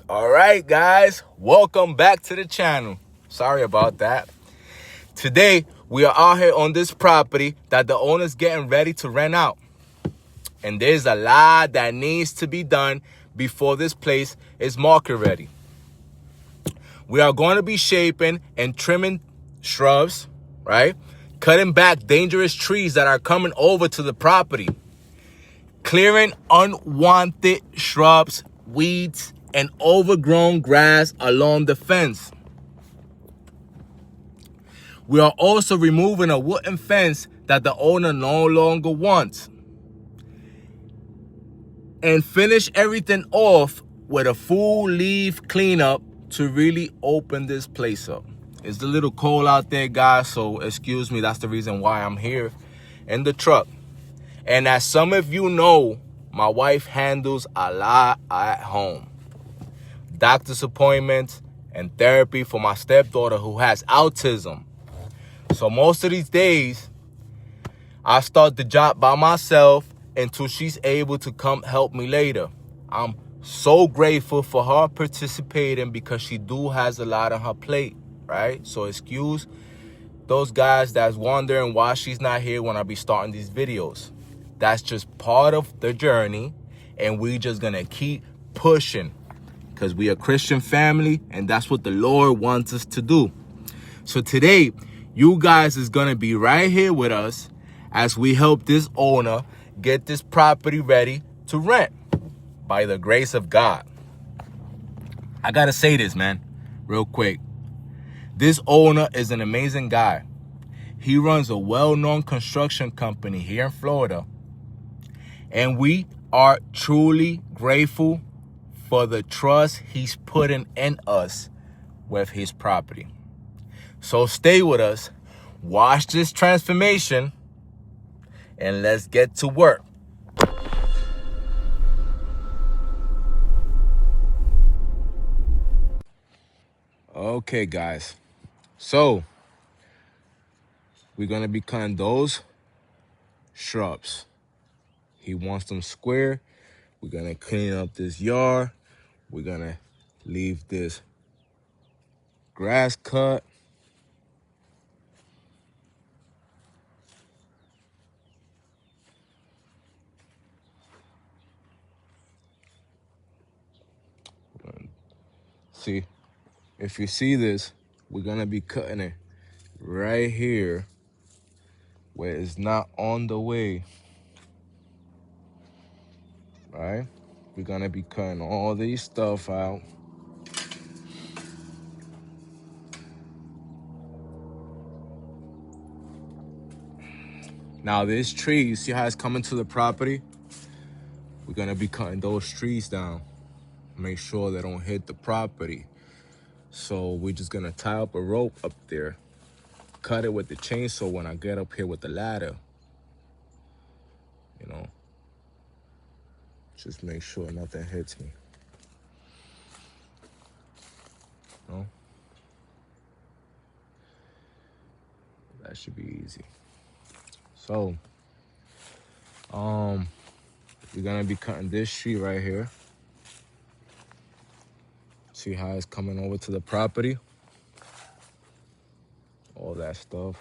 All right, guys, welcome back to the channel. Sorry about that. Today, we are out here on this property that the owner's getting ready to rent out. And there's a lot that needs to be done before this place is market ready. We are going to be shaping and trimming shrubs, right? Cutting back dangerous trees that are coming over to the property. Clearing unwanted shrubs, weeds, and overgrown grass along the fence. We are also removing a wooden fence that the owner no longer wants. And finish everything off with a full leaf cleanup to really open this place up. It's a little cold out there, guys, so excuse me. That's the reason why I'm here in the truck. And as some of you know, my wife handles a lot at home. Doctor's appointments and therapy for my stepdaughter who has autism. So most of these days, I start the job by myself until she's able to come help me later. I'm so grateful for her participating because she has a lot on her plate, right? So excuse those guys that's wondering why she's not here when I be starting these videos. That's just part of the journey, and we just gonna keep pushing because we a Christian family, and that's what the Lord wants us to do. So today, you guys is gonna be right here with us as we help this owner get this property ready to rent by the grace of God. I gotta say this, man, real quick. This owner is an amazing guy. He runs a well-known construction company here in Florida. And we are truly grateful for the trust he's putting in us with his property. So stay with us, watch this transformation, and let's get to work. Okay, guys. So we're gonna be cutting those shrubs. He wants them square. We're gonna clean up this yard. We're gonna leave this grass cut. See, if you see this, we're gonna be cutting it right here where it's not on the way. Right? We're gonna be cutting all these stuff out. Now this tree, you see how it's coming to the property? We're gonna be cutting those trees down. Make sure they don't hit the property. So we're just gonna tie up a rope up there, cut it with the chainsaw when I get up here with the ladder. You know, just make sure nothing hits me. You know? That should be easy. So, we're gonna be cutting this tree right here. See how it's coming over to the property? All that stuff.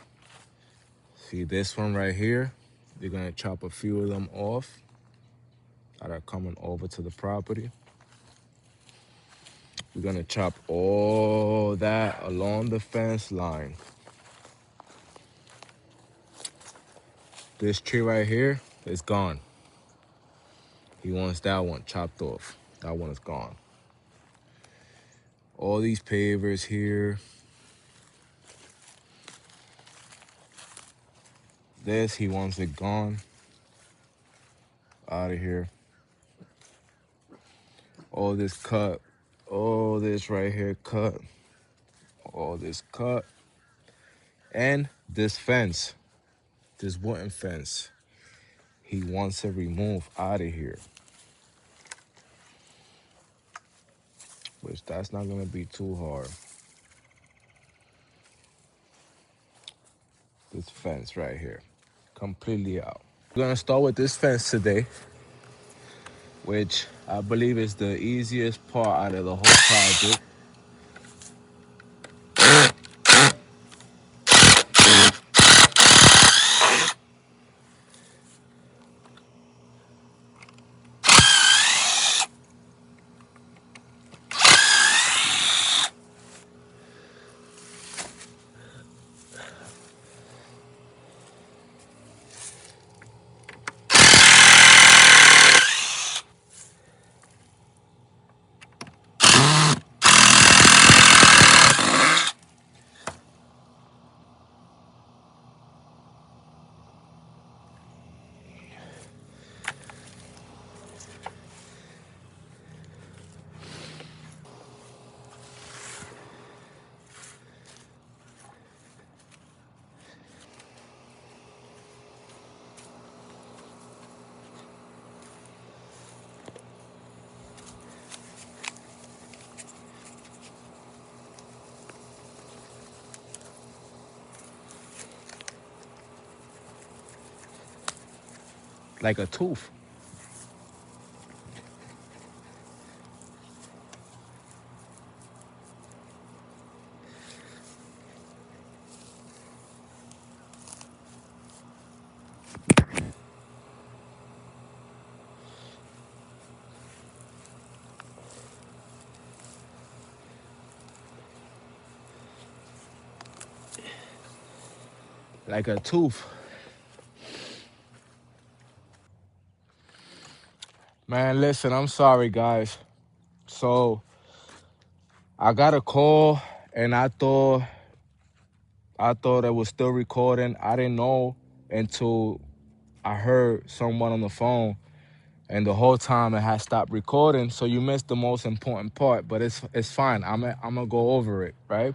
See this one right here? We're gonna chop a few of them off that are coming over to the property. We're gonna chop all that along the fence line. This tree right here is gone. He wants that one chopped off. That one is gone. All these pavers here. This, he wants it gone. Out of here. All this cut. All this right here cut. All this cut. And this fence. This wooden fence. He wants it removed out of here. Which that's not gonna be too hard. This fence right here. Completely out. We're gonna start with this fence today, which I believe it's the easiest part out of the whole project. Like a tooth. Like a tooth. Man, listen, I'm sorry, guys. So I got a call and I thought it was still recording. I didn't know until I heard someone on the phone, and the whole time it had stopped recording. So you missed the most important part, but it's fine. I'm gonna go over it, right?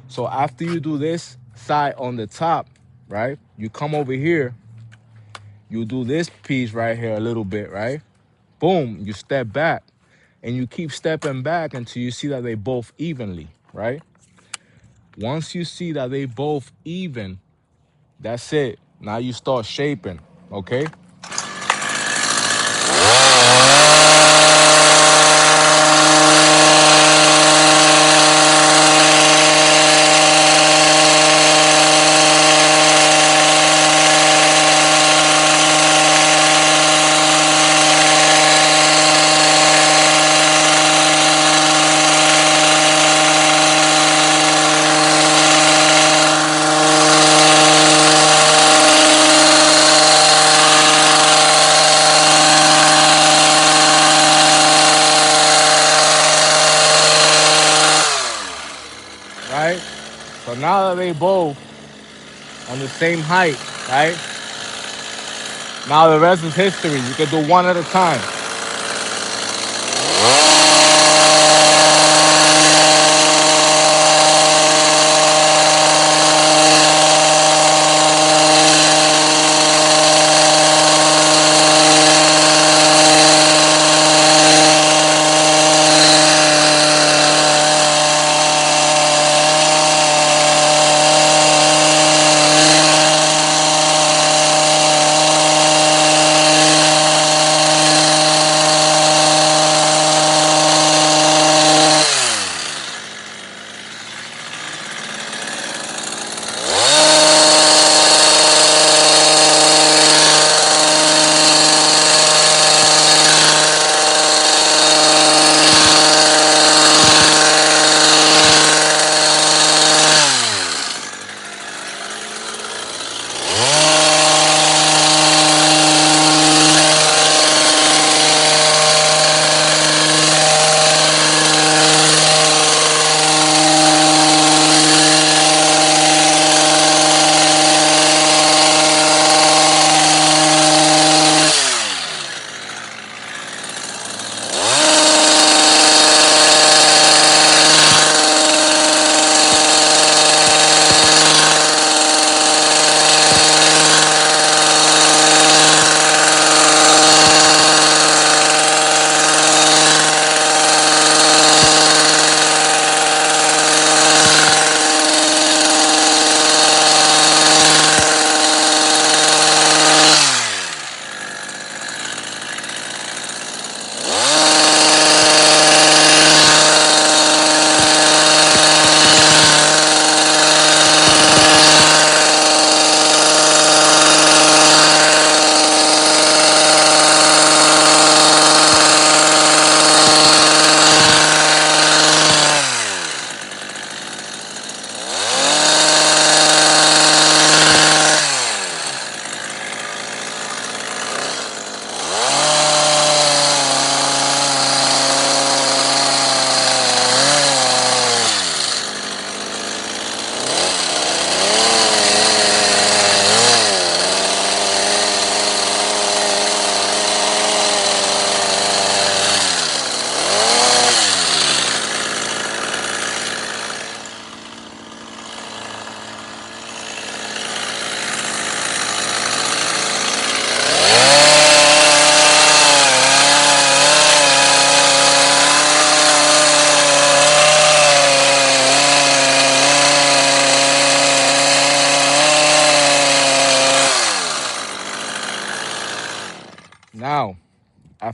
So after you do this side on the top, right? You come over here, you do this piece right here a little bit, right? Boom, you step back, and you keep stepping back until you see that they both evenly, right? Once you see that they both even, that's it. Now you start shaping, okay? Right? So now that they both on the same height, right? Now the rest is history. You can do one at a time.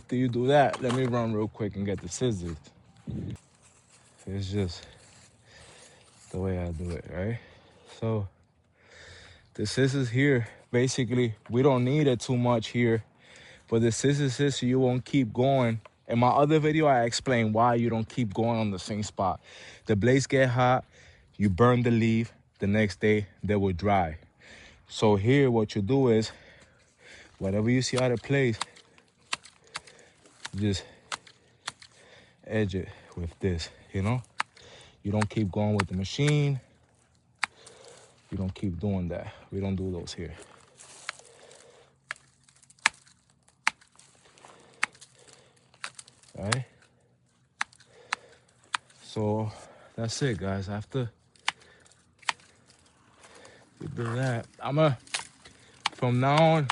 after you do that, let me run real quick and get the scissors. It's just the way I do it, right? So the scissors here, basically, we don't need it too much here, but the scissors is so you won't keep going. In my other video, I explained why you don't keep going on the same spot. The blades get hot, you burn the leaf, the next day they will dry. So here, what you do is, whatever you see out of place, just edge it with this, you know? You don't keep going with the machine. You don't keep doing that. We don't do those here. All right? So that's it, guys. After you do that, from now on,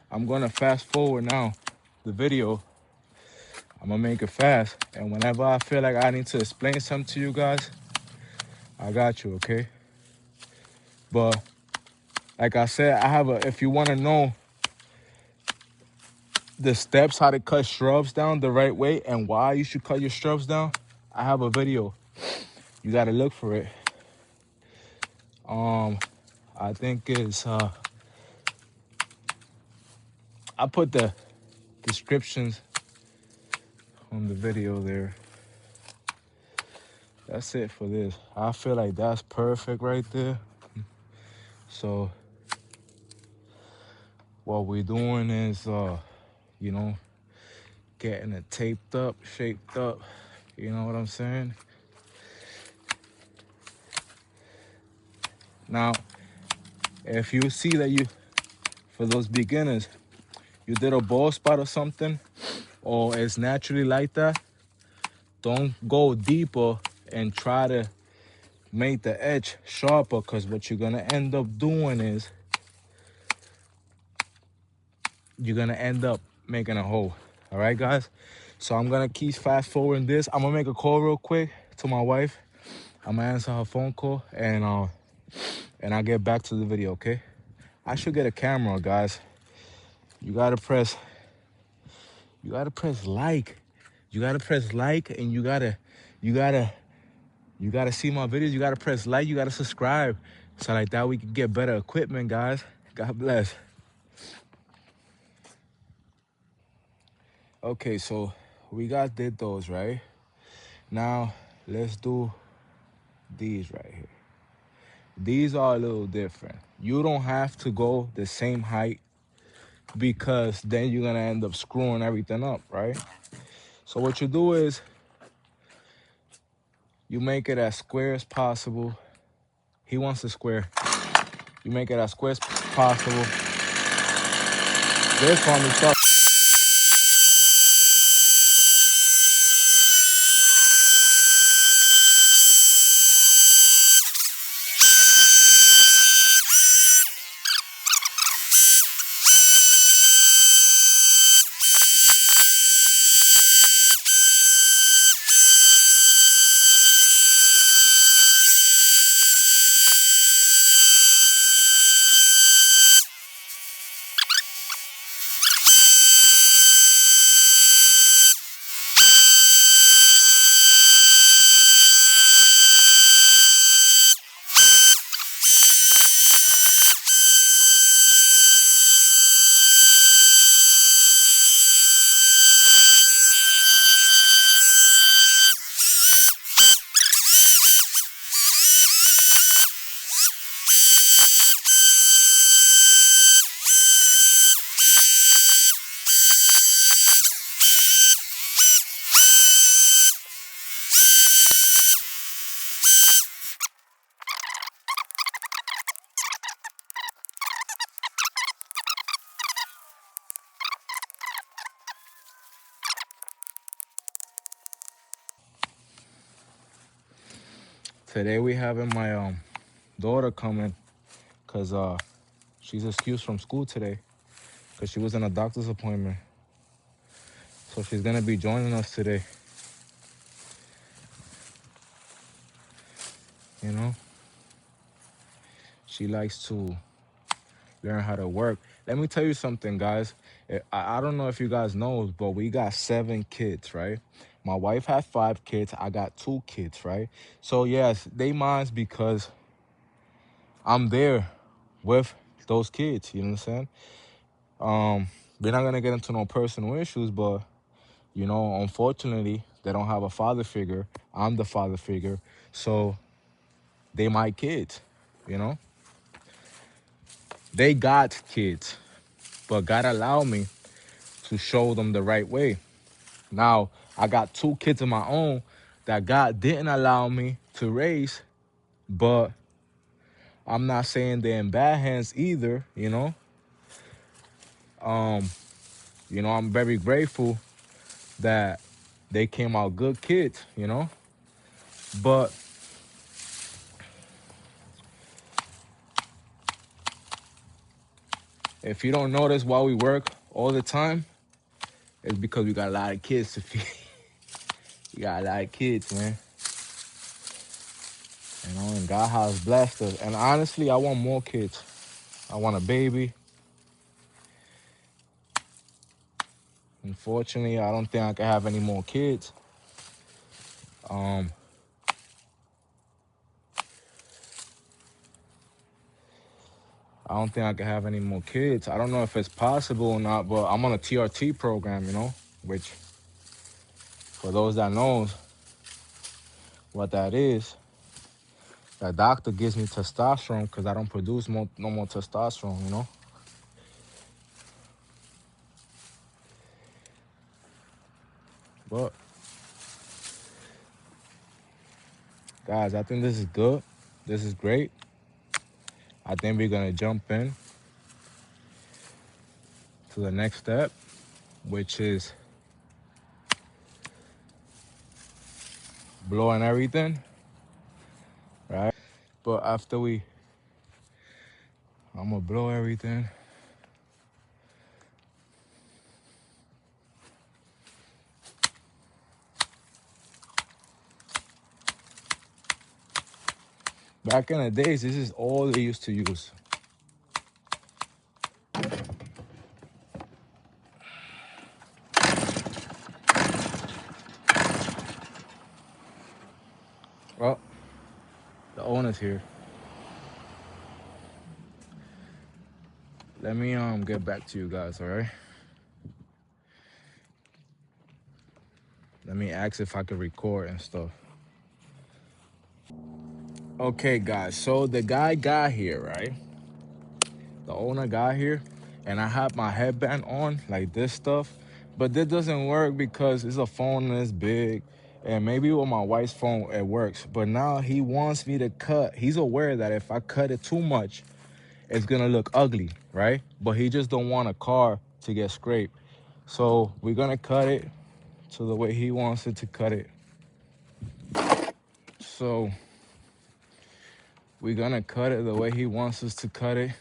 I'm gonna fast forward now the video. I'm gonna make it fast. And whenever I feel like I need to explain something to you guys, I got you, okay? But like I said, if you wanna know the steps how to cut shrubs down the right way and why you should cut your shrubs down, I have a video. You gotta look for it. I think it's I put the descriptions on the video there. That's it for this. I feel like that's perfect right there. So what we're doing is you know, getting it taped up, shaped up, you know what I'm saying? Now, if you see that for those beginners, you did a bald spot or something, or it's naturally like that, don't go deeper and try to make the edge sharper, because what you're gonna end up doing is you're gonna end up making a hole. All right, guys? So I'm gonna keep fast forwarding this. I'm gonna make a call real quick to my wife. I'm gonna answer her phone call and I'll get back to the video, okay? I should get a camera, guys. You gotta press like. You gotta press like, and you gotta see my videos. You gotta press like, you gotta subscribe. So like that we can get better equipment, guys. God bless. Okay, so we did those, right? Now let's do these right here. These are a little different. You don't have to go the same height, because then you're gonna end up screwing everything up, right? So what you do is you make it as square as possible. He wants a square. You make it as square as possible. This one we start. Today we having my daughter coming, because she's excused from school today because she was in a doctor's appointment. So she's gonna be joining us today. You know, she likes to learn how to work. Let me tell you something, guys. I don't know if you guys know, but we got 7 kids, right? My wife had 5 kids. I got 2 kids, right? So yes, they minds because I'm there with those kids. You know what I'm saying? We're not gonna get into no personal issues, but you know, unfortunately, they don't have a father figure. I'm the father figure, so they my kids. You know, they got kids, but God allowed me to show them the right way. Now, I got 2 kids of my own that God didn't allow me to raise, but I'm not saying they're in bad hands either, you know. I'm very grateful that they came out good kids, you know. But if you don't notice why we work all the time, it's because we got a lot of kids to feed. We got a lot of kids, man. You know, and God has blessed us. And honestly, I want more kids. I want a baby. Unfortunately, I don't think I can have any more kids. I don't think I can have any more kids. I don't know if it's possible or not, but I'm on a TRT program, you know, which for those that knows what that is, that doctor gives me testosterone because I don't produce no more testosterone, you know. But guys, I think this is good. This is great. I think we're gonna jump in to the next step, which is blowing everything, right? But after I'm gonna blow everything. Back in the days, this is all they used to use. Well, the owner's here. Let me get back to you guys, all right? Let me ask if I could record and stuff. Okay, guys, so the guy got here, right? The owner got here, and I have my headband on, like this stuff. But this doesn't work because it's a phone that's big, and maybe with my wife's phone, it works. But now he wants me to cut. He's aware that if I cut it too much, it's gonna look ugly, right? But he just don't want a car to get scraped. So we're gonna cut it to the way he wants it to cut it. So we're gonna cut it the way he wants us to cut it.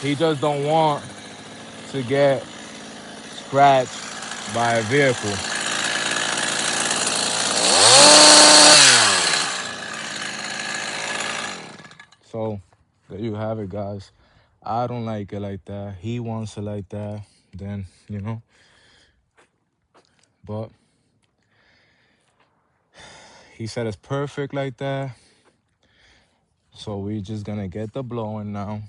He just don't want to get scratched by a vehicle. So there you have it, guys. I don't like it like that. He wants it like that. Then, you know. But he said it's perfect like that. So we just gonna get the blowing now.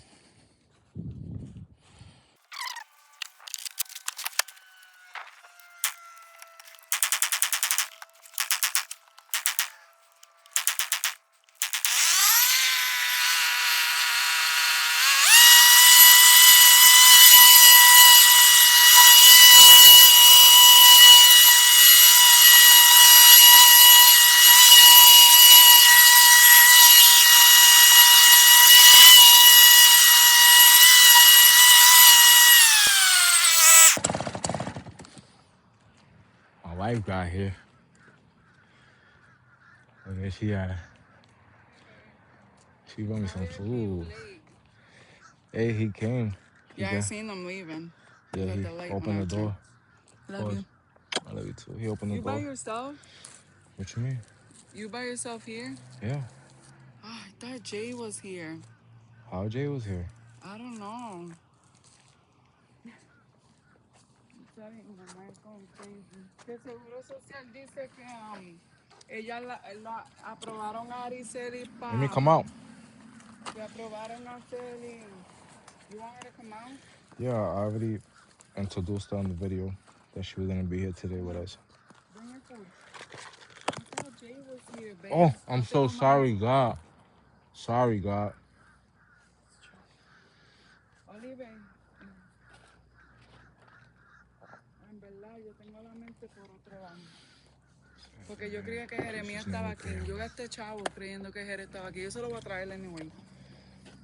My wife got here. Look at she She brought me some food. Hey, he came. Yeah, I seen him leaving. Yeah, he opened the door. Love you. I love you too. He opened the door. You by yourself? What you mean? You by yourself here? Yeah. Oh, I thought Jay was here. How Jay was here? I don't know. Sorry, mi mamá es con crazy. Que Seguro Social dice que ella la aprobaron a Araceli Let me come out. que aprobaron a Araceli. You want her to come out? Yeah, I already introduced her on the video that she was gonna be here today with us. Bring your food. I thought Jay was here, babe. Oh, I'm so sorry, God. Sorry, God. Olive, en verdad, yo tengo la mente por otro lado. Porque yo creía que Jeremías estaba aquí. Yo gasté chavo creyendo que Jeremías estaba aquí. Yo se lo voy a traer anyway.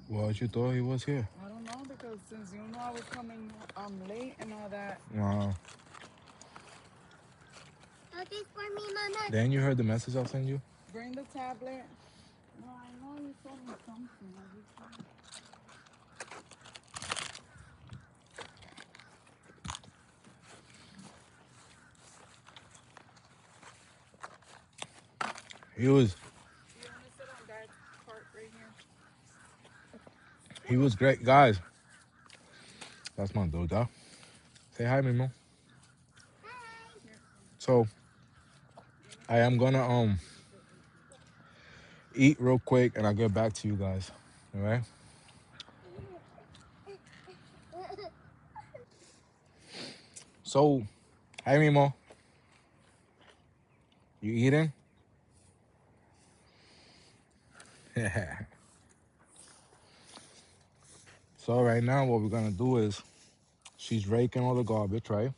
What, you thought he was here? I don't know, because since you know I was coming late and all that. This for me, Mama. Then you heard the message I'll send you? Bring the tablet. No, I know you told me something. He was You want to sit on that part right here? He was great, guys. That's my dog. Say hi, Mimo. Hi. So, I am gonna eat real quick, and I'll get back to you guys. All right? So, hi, Mimo. You eating? So right now, what we're gonna do is, she's raking all the garbage, right?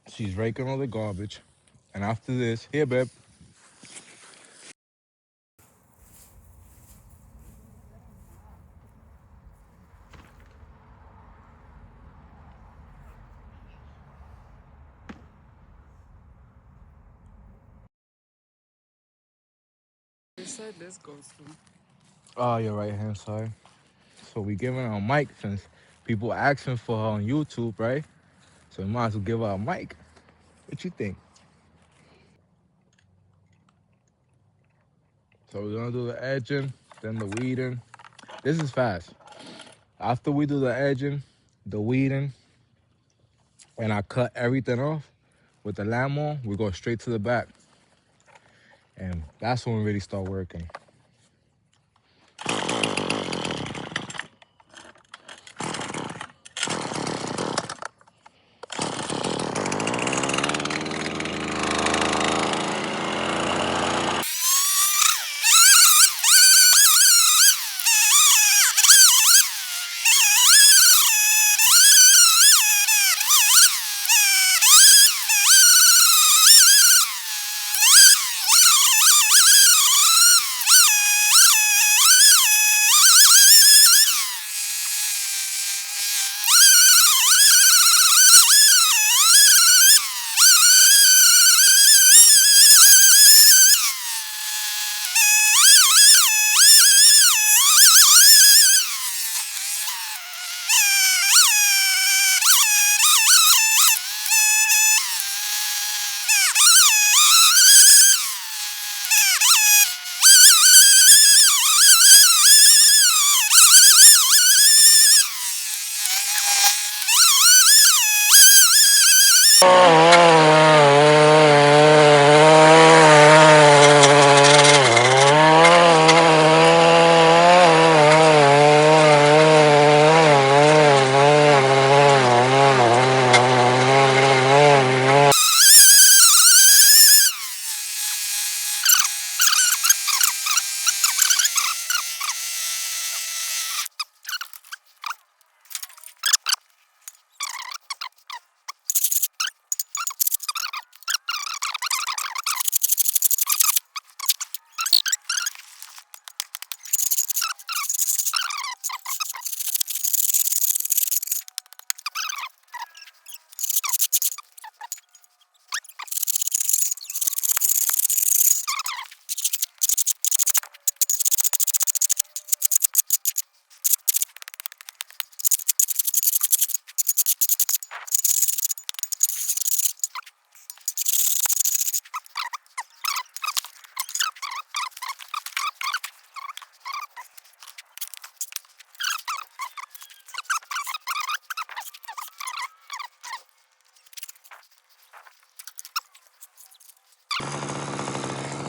She's raking all the garbage, and after this, here, babe. Which side this goes to? Oh, your right hand side. So we giving her a mic since people asking for her on YouTube, right? So we might as well give her a mic. What you think? So we're gonna do the edging, then the weeding. This is fast. After we do the edging, the weeding, and I cut everything off with the lawnmower, we go straight to the back. And that's when we really start working.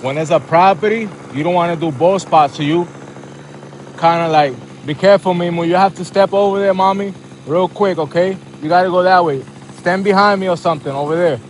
when it's a property, you don't want to do both spots. So you kind of like, be careful, Mimo. You have to step over there, mommy, real quick, okay? You got to go that way. Stand behind me or something over there.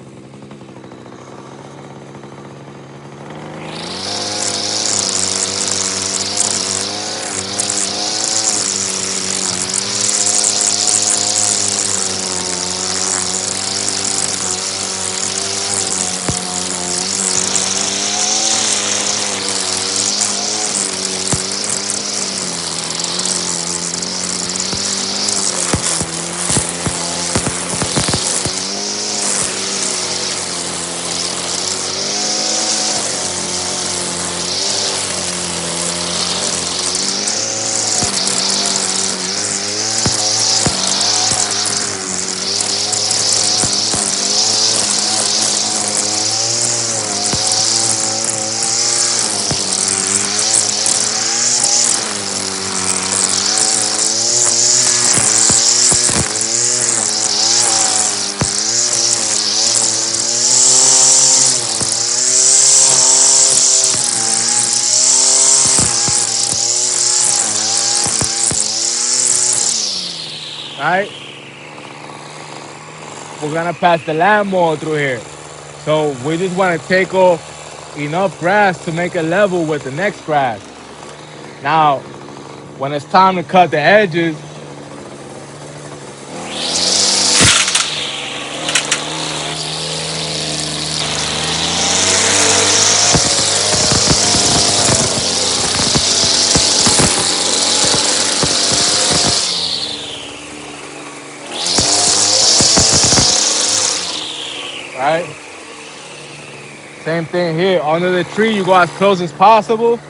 All right? We're going to pass the lawnmower through here. So we just want to take off enough grass to make it level with the next grass. Now, when it's time to cut the edges, right? Same thing here. Under the tree, you go as close as possible.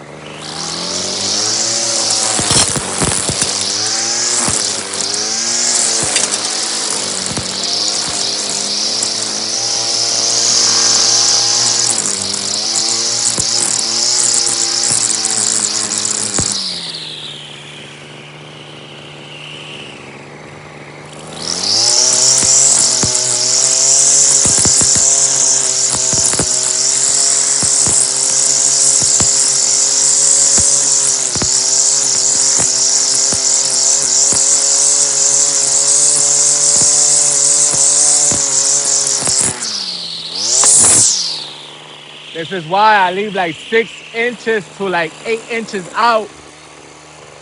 This is why I leave like 6 inches to like 8 inches out.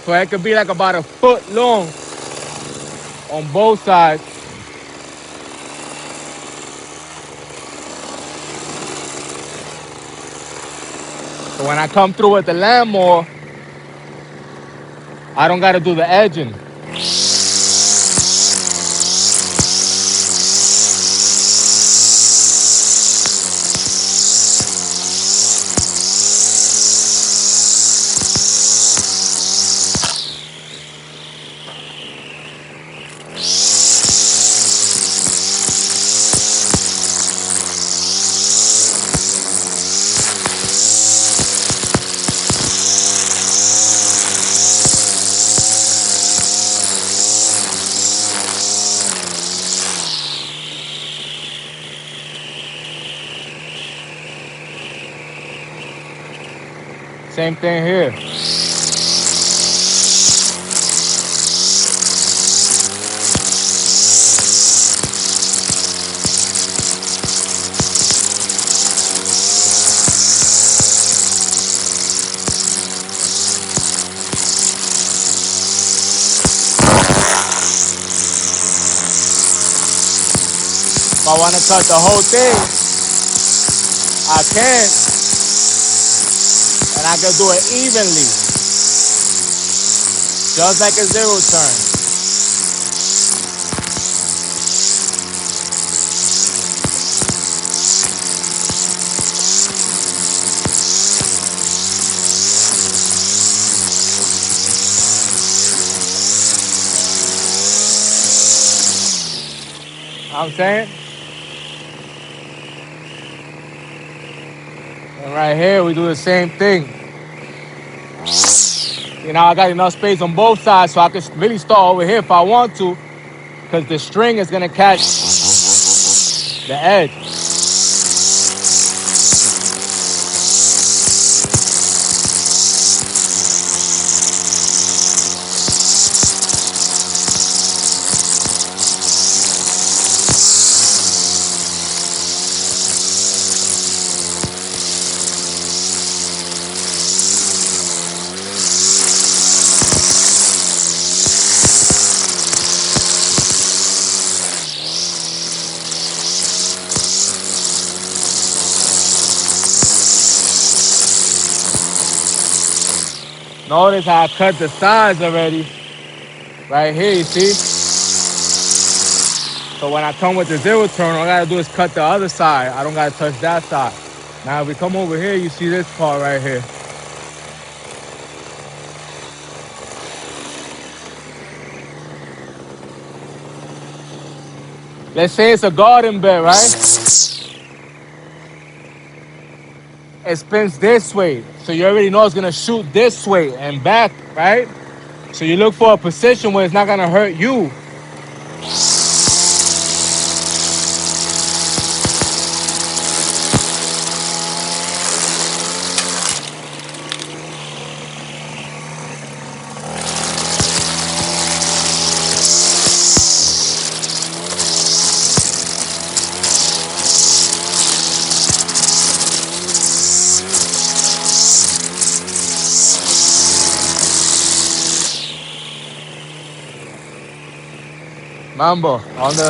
So it could be like about a foot long on both sides. So when I come through with the lawnmower, I don't got to do the edging. Same thing here. If I want to cut the whole thing, I can. And I can do it evenly. Just like a zero turn. You know what I'm saying? And right here, we do the same thing. You know, I got enough space on both sides so I can really start over here if I want to, because the string is going to catch the edge. Notice how I cut the sides already. Right here, you see? So when I come with the zero turn, all I gotta do is cut the other side. I don't gotta touch that side. Now if we come over here, you see this part right here. Let's say it's a garden bed, right? It spins this way. So you already know it's gonna shoot this way and back, right? So you look for a position where it's not gonna hurt you. Mambo on the.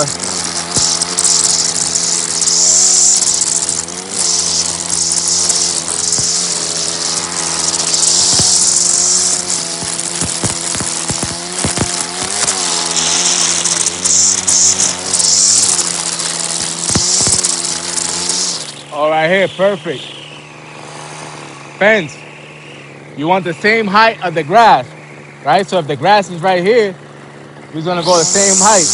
All right here, perfect. Fence. You want the same height of the grass, right? So if the grass is right here, we're gonna go the same height.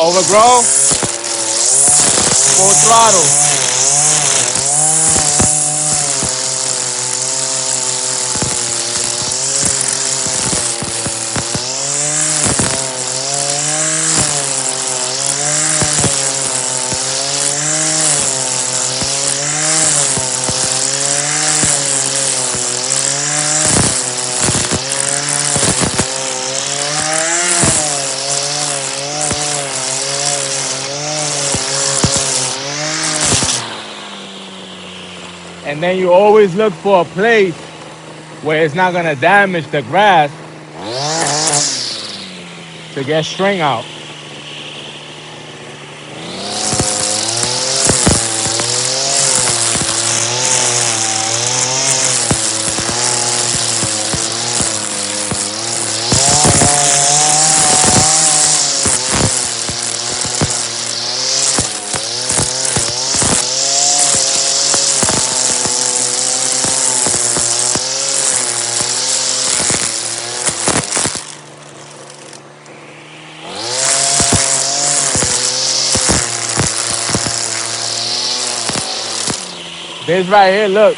Overgrown, full throttle. And then you always look for a place where it's not gonna damage the grass to get string out. This right here, look,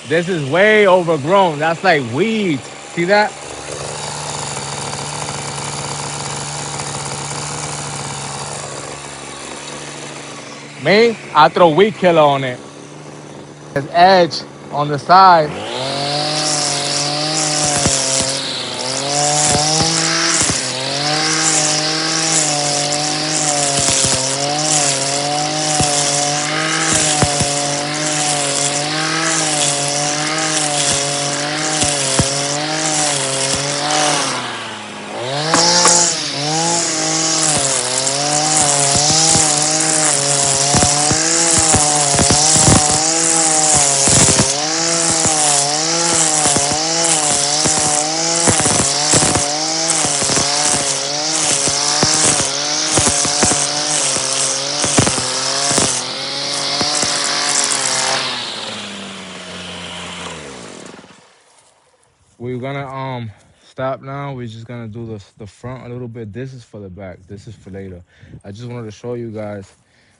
this is way overgrown. That's like weeds. See that? Me, I throw weed killer on it. There's edge on the side. We're gonna stop now. We're just gonna do the front a little bit. This is for the back. This is for later. I just wanted to show you guys,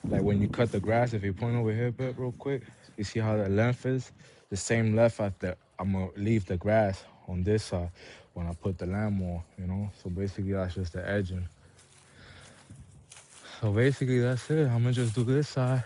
like when you cut the grass, if you point over here, Pep, real quick, you see how the length is? The same length I'm gonna leave the grass on this side when I put the lawnmower, you know? So basically that's just the edging. So basically that's it. I'm gonna just do this side.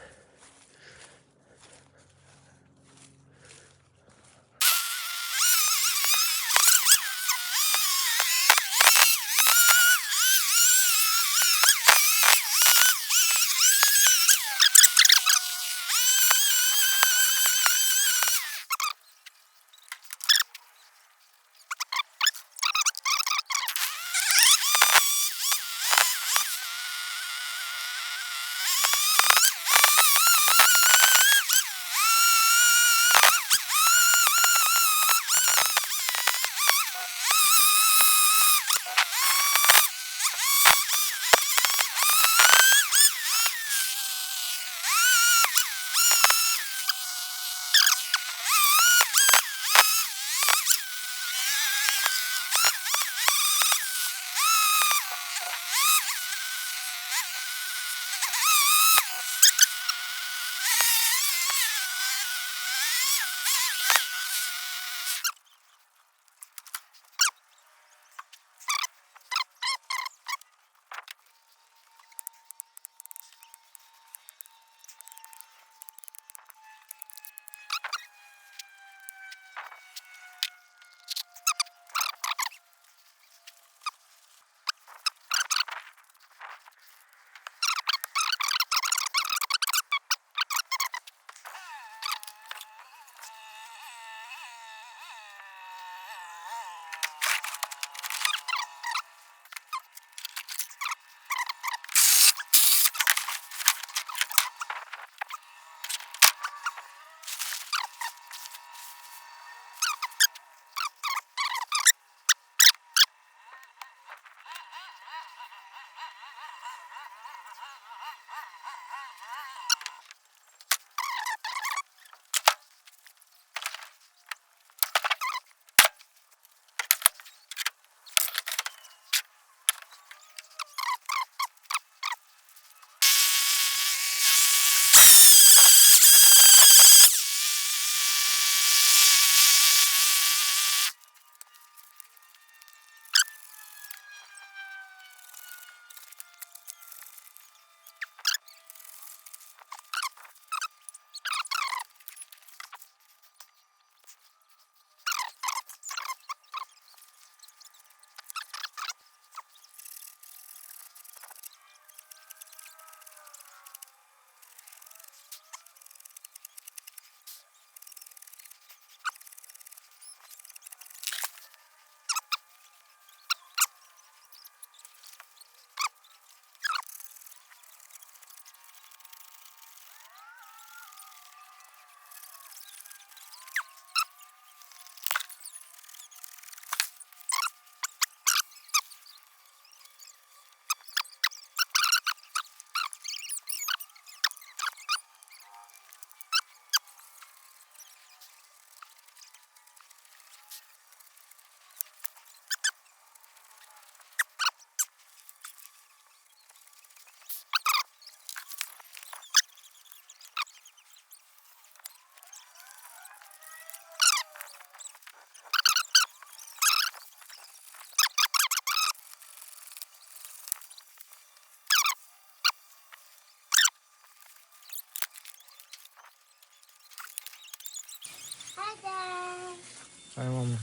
Ay, mami.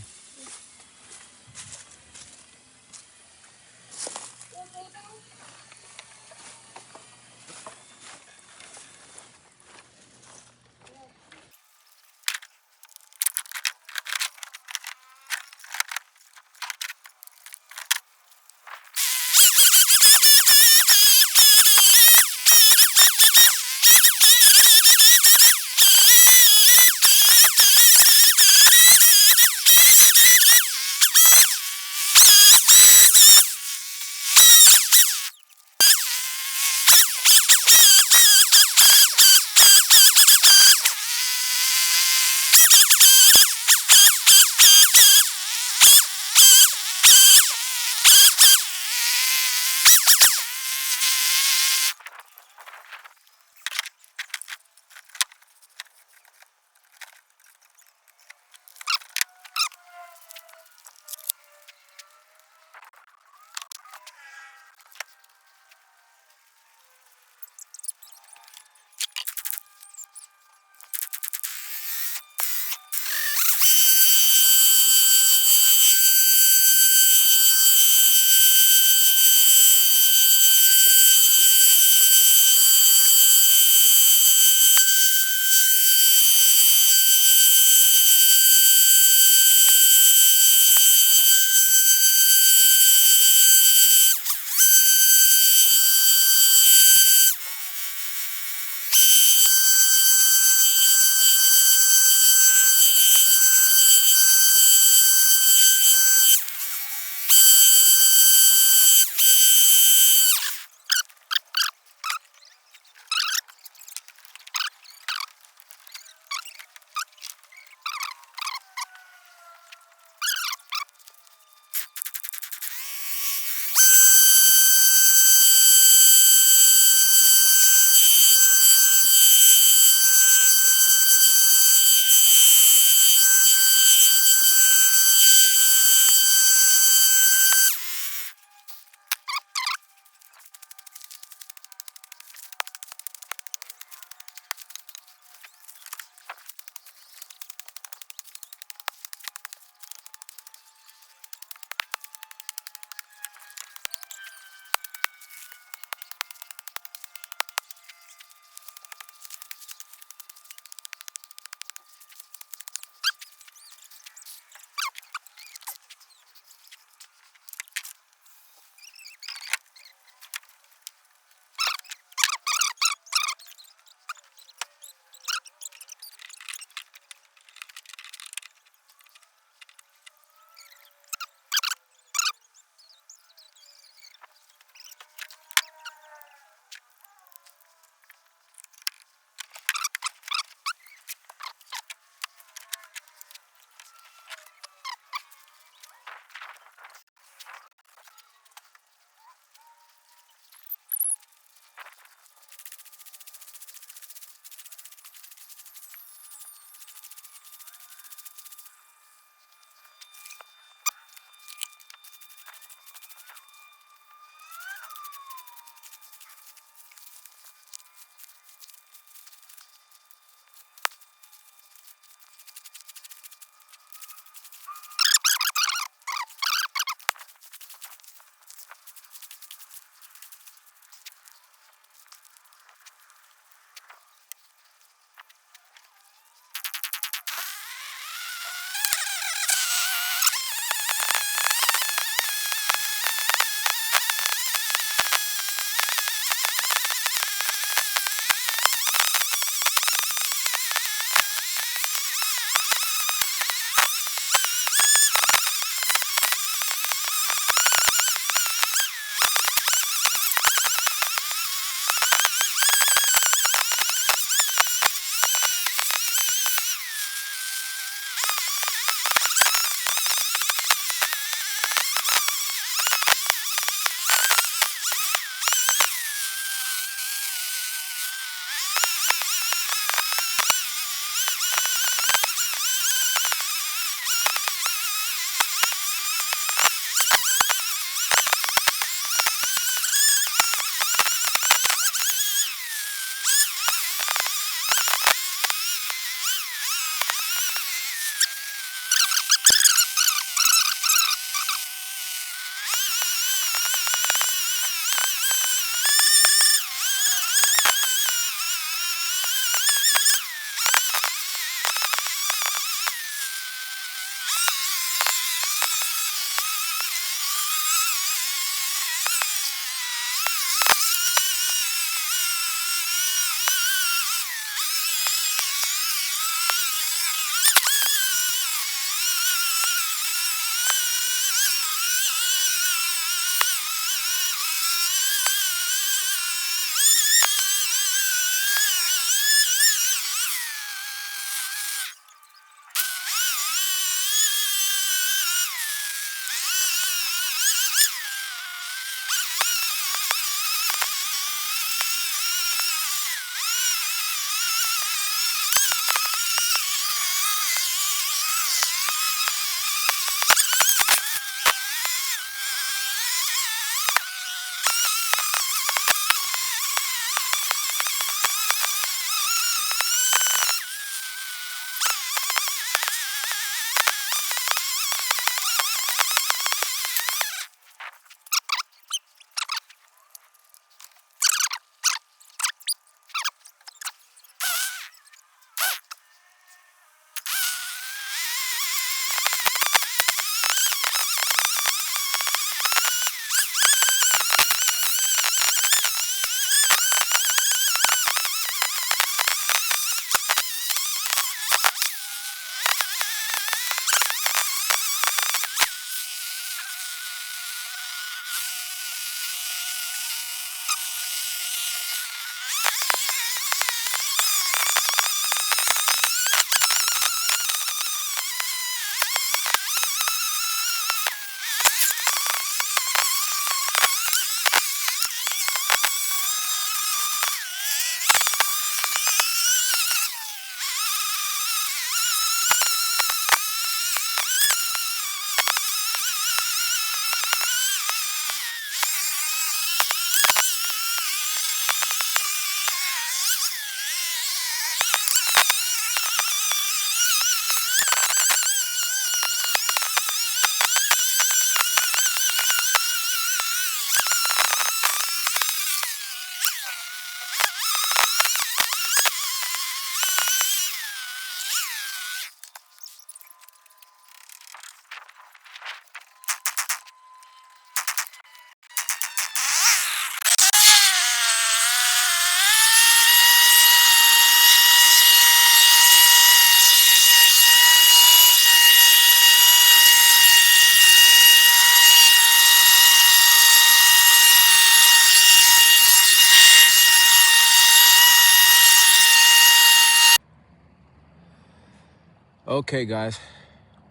Okay, guys,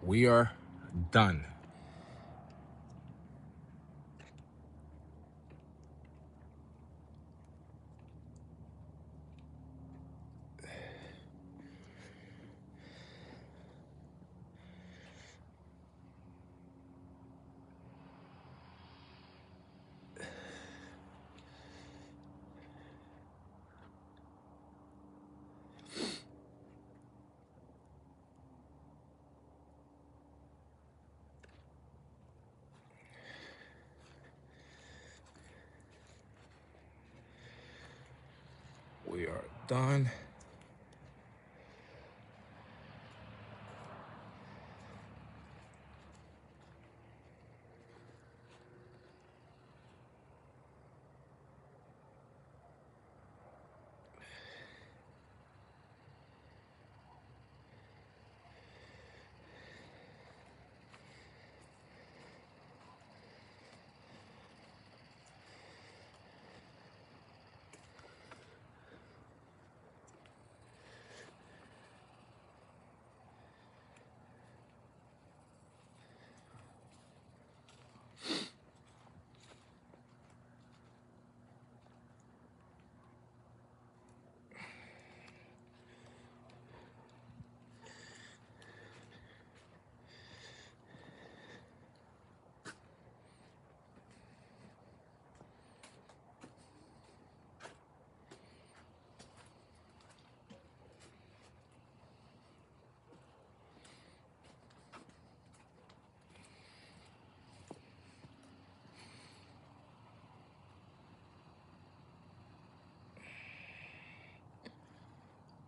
we are done. We are done.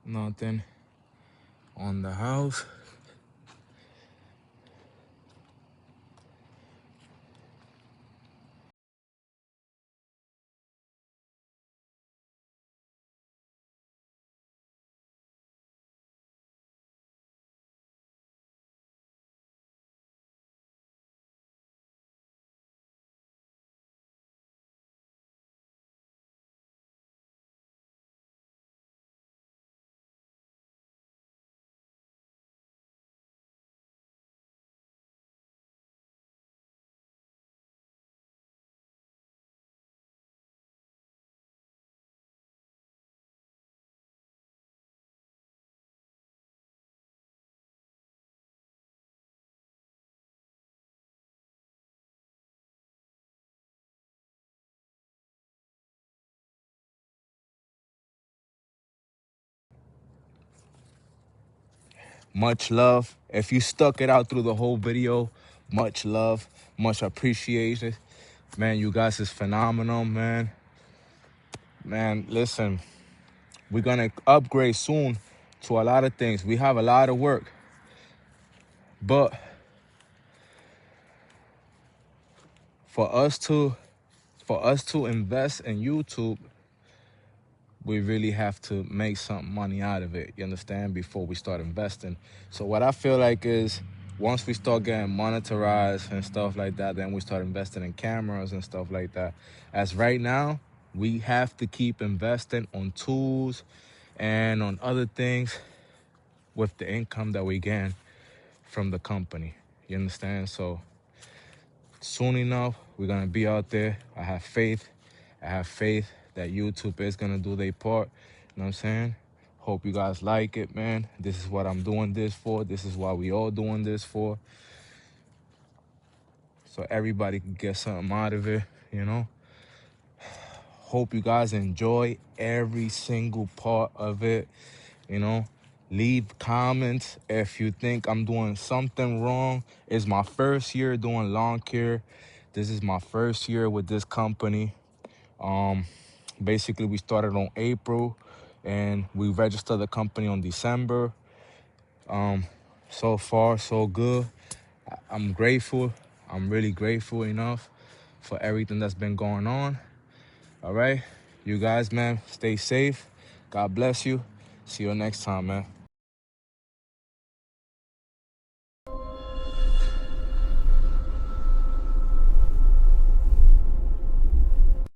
Nothing on the house. Much love. If you stuck it out through the whole video, much love, much appreciation. Man, you guys is phenomenal, man. Man, listen, we're gonna upgrade soon to a lot of things. We have a lot of work, but for us to invest in YouTube, we really have to make some money out of it, you understand, before we start investing. So what I feel like is, once we start getting monetized and stuff like that, then we start investing in cameras and stuff like that. As right now, we have to keep investing on tools and on other things with the income that we gain from the company, you understand? So soon enough, we're gonna be out there. I have faith that YouTube is gonna do their part. You know what I'm saying? Hope you guys like it, man. This is what I'm doing this for. This is why we all doing this for. So everybody can get something out of it, you know? Hope you guys enjoy every single part of it, you know? Leave comments if you think I'm doing something wrong. It's my first year doing lawn care. This is my first year with this company. Basically, we started on April and we registered the company on December. So far, so good. I'm grateful. I'm really grateful enough for everything that's been going on. All right. You guys, man, stay safe. God bless you. See you next time, man.